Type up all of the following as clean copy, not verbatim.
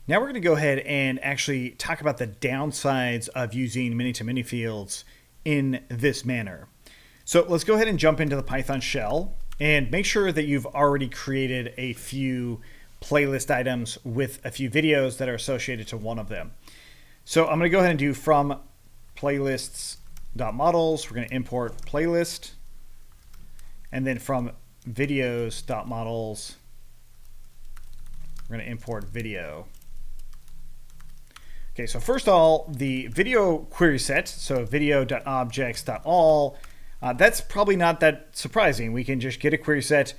Now we're going to go ahead and actually talk about the downsides of using many-to-many fields in this manner. So let's go ahead and jump into the Python shell and make sure that you've already created a few playlist items with a few videos that are associated to one of them. So I'm going to go ahead and do from playlists.models, we're going to import playlist, and then from videos.models, we're going to import video. Okay, so first of all, the video query set, so video.objects.all, that's probably not that surprising. We can just get a query set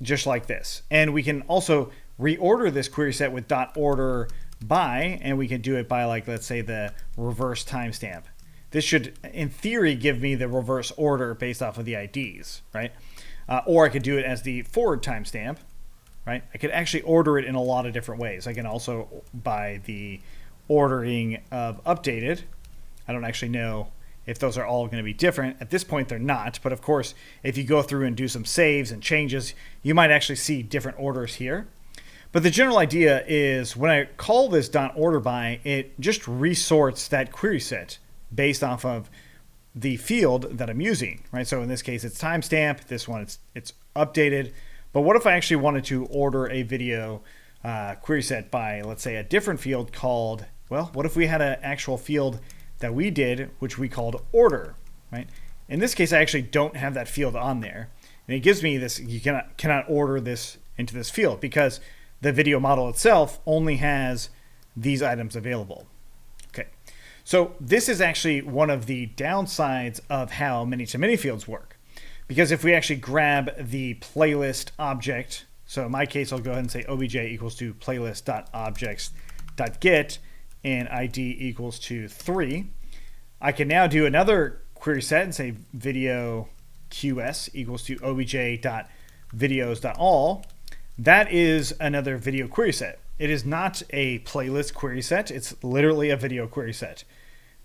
just like this. And we can also reorder this query set with .order by, and we can do it by, like, let's say the reverse timestamp. This should, in theory, give me the reverse order based off of the IDs, right? Or I could do it as the forward timestamp, right? I could actually order it in a lot of different ways. I can also, by the ordering of updated, I don't actually know if those are all going to be different. At this point, they're not. But of course, if you go through and do some saves and changes, you might actually see different orders here. But the general idea is when I call this .order by, it just resorts that query set based off of the field that I'm using, right? So in this case, it's timestamp. This one, it's updated. But what if I actually wanted to order a video query set by, let's say, a different field called, well, what if we had an actual field that we did, which we called order, right? In this case, I actually don't have that field on there. And it gives me this, you cannot order this into this field because the video model itself only has these items available. Okay, so this is actually one of the downsides of how many-to-many fields work. Because if we actually grab the playlist object, so in my case, I'll go ahead and say obj equals to playlist.objects.get and ID equals to 3. I can now do another query set and say video qs equals to obj.videos.all. That is another video query set. It is not a playlist query set. It's literally a video query set.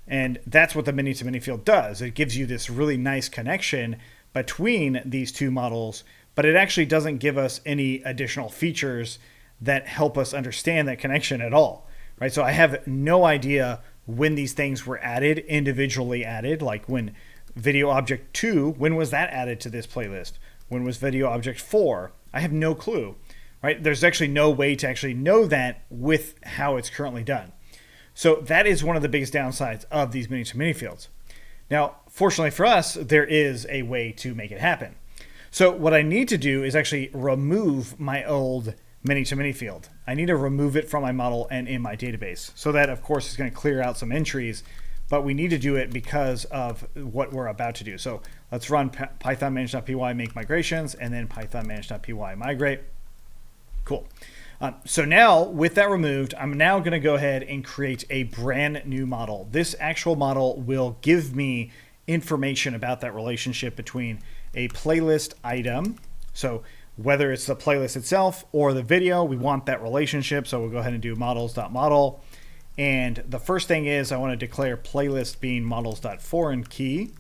And that's what the many-to-many field does. It gives you this really nice connection between these two models, but it actually doesn't give us any additional features that help us understand that connection at all, right? So I have no idea when these things were added, individually added, like when video object 2, when was that added to this playlist? When was video object 4? I have no clue, right? There's actually no way to actually know that with how it's currently done. So that is one of the biggest downsides of these many-to-many fields. Now, fortunately for us, there is a way to make it happen. So what I need to do is actually remove my old many-to-many field. I need to remove it from my model and in my database. So that, of course, is going to clear out some entries, but we need to do it because of what we're about to do. So let's run python manage.py make migrations and then python manage.py migrate. Cool. So now with that removed, I'm now going to go ahead and create a brand new model. This actual model will give me information about that relationship between a playlist item. So whether it's the playlist itself or the video, we want that relationship. So we'll go ahead and do models.model. And the first thing is I want to declare playlist being models.foreign key.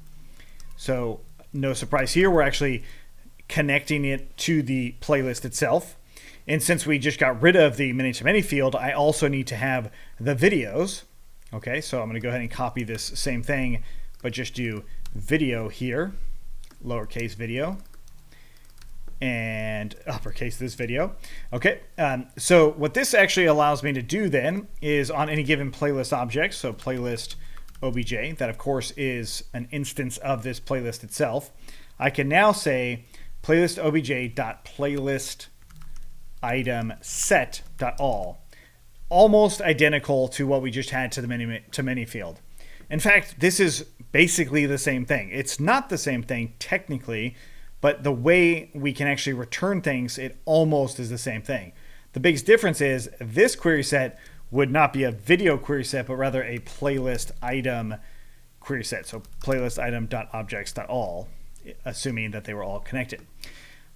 So no surprise here, we're actually connecting it to the playlist itself. And since we just got rid of the many-to-many field, I also need to have the videos. Okay, so I'm going to go ahead and copy this same thing, but just do video here, lowercase video, and uppercase this video. Okay, so what this actually allows me to do then is on any given playlist object, so playlist obj, that of course is an instance of this playlist itself, I can now say playlist obj.playlist item set.all, almost identical to what we just had to the many field. In fact, this is basically the same thing. It's not the same thing technically, but the way we can actually return things, it almost is the same thing. The biggest difference is this query set would not be a video query set, but rather a playlist item query set. So playlist item.objects.all, assuming that they were all connected.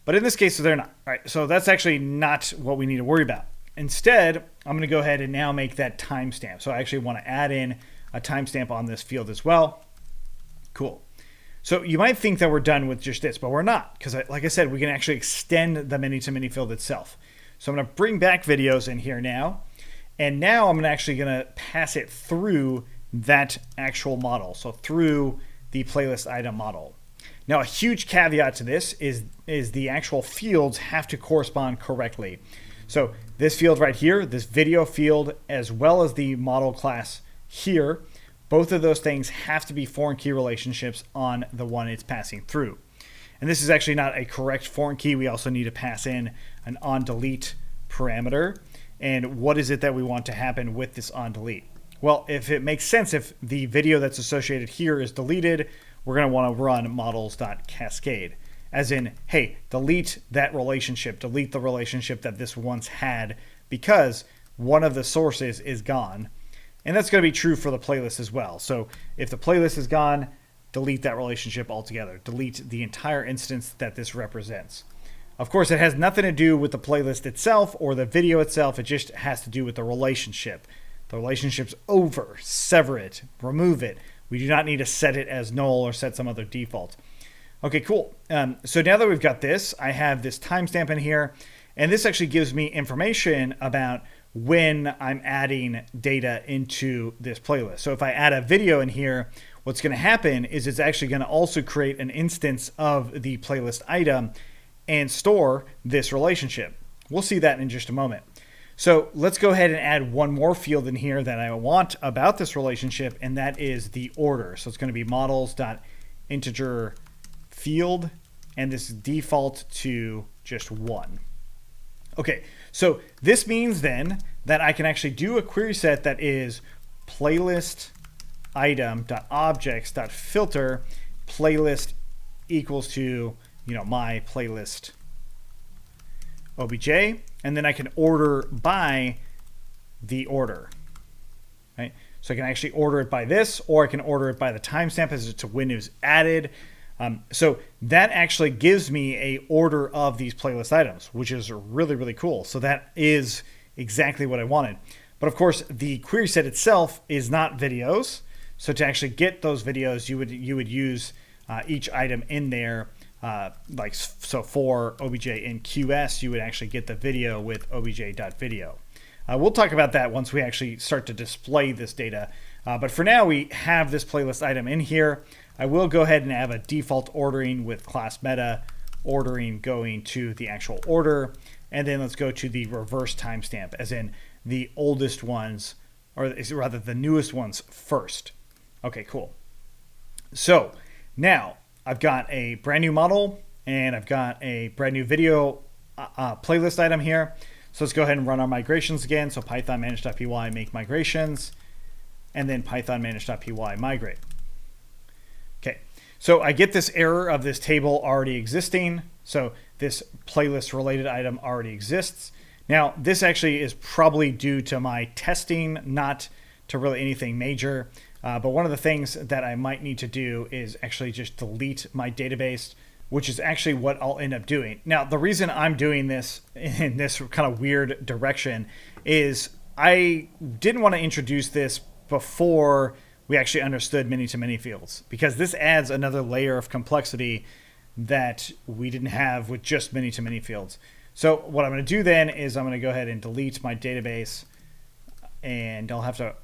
But in this case, they're not. All right, so that's actually not what we need to worry about. Instead, I'm going to go ahead and now make that timestamp. So I actually want to add in a timestamp on this field as well. Cool. So you might think that we're done with just this, but we're not, because like I said, we can actually extend the many-to-many field itself. So I'm going to bring back videos in here now, And now I'm actually going to pass it through that actual model, so through the playlist item model. Now, a huge caveat to this is the actual fields have to correspond correctly. So this field right here, this video field, as well as the model class here, both of those things have to be foreign key relationships on the one it's passing through. And this is actually not a correct foreign key. We also need to pass in an onDelete parameter. And what is it that we want to happen with this onDelete? Well, if it makes sense, if the video that's associated here is deleted, we're going to want to run models.cascade. As in, hey, delete that relationship, delete the relationship that this once had because one of the sources is gone. And that's going to be true for the playlist as well. So if the playlist is gone, delete that relationship altogether. Delete the entire instance that this represents. Of course, it has nothing to do with the playlist itself or the video itself. It just has to do with the relationship. The relationship's over. Sever it. Remove it. We do not need to set it as null or set some other default. Okay, cool. So now that we've got this, I have this timestamp in here, and this actually gives me information about when I'm adding data into this playlist. So if I add a video in here, what's going to happen is it's actually going to also create an instance of the playlist item and store this relationship. We'll see that in just a moment. So let's go ahead and add one more field in here that I want about this relationship, and that is the order. So it's going to be models.integer field, and this is default to just 1. Okay, so this means then that I can actually do a query set that is playlist item.objects.filter playlist equals to my playlist obj, and then I can order by the order, right? So I can actually order it by this, or I can order it by the timestamp as to when it was added. So that actually gives me a order of these playlist items, which is really, really cool. So that is exactly what I wanted. But of course, the query set itself is not videos. So to actually get those videos, you would use each item in there. So for obj in QS, you would actually get the video with obj.video. We'll talk about that once we actually start to display this data. But for now, we have this playlist item in here. I will go ahead and have a default ordering with class meta ordering going to the actual order. And then let's go to the reverse timestamp, as in the oldest ones, or rather the newest ones first. Okay, cool. So now I've got a brand new model and I've got a brand new video playlist item here. So let's go ahead and run our migrations again. So Python manage.py make migrations, and then Python manage.py migrate. Okay, so I get this error of this table already existing. So this playlist related item already exists. Now, this actually is probably due to my testing, not to really anything major. But one of the things that I might need to do is actually just delete my database, which is actually what I'll end up doing. Now, the reason I'm doing this in this kind of weird direction is I didn't want to introduce this before we actually understood many-to-many fields, because this adds another layer of complexity that we didn't have with just many-to-many fields. So what I'm going to do then is I'm going to go ahead and delete my database, and I'll have to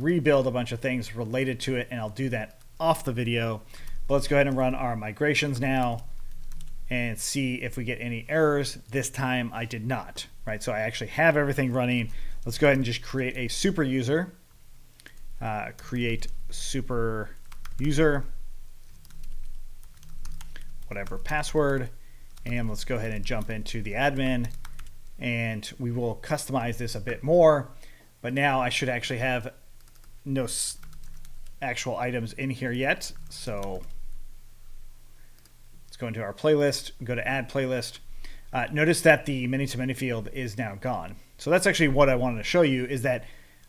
rebuild a bunch of things related to it, and I'll do that off the video. But let's go ahead and run our migrations now and see if we get any errors. This time I did not, right? So I actually have everything running. Let's go ahead and just create a super user. Create super user, whatever password, and let's go ahead and jump into the admin, and we will customize this a bit more. But now I should actually have no actual items in here yet. So let's go into our playlist, go to add playlist. Notice that the many-to-many field is now gone. So that's actually what I wanted to show you, is that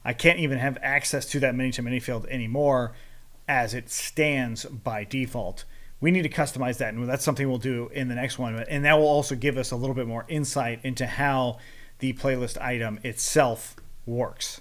I can't even have access to that many-to-many field anymore as it stands by default. We need to customize that, and that's something we'll do in the next one. And that will also give us a little bit more insight into how the playlist item itself works.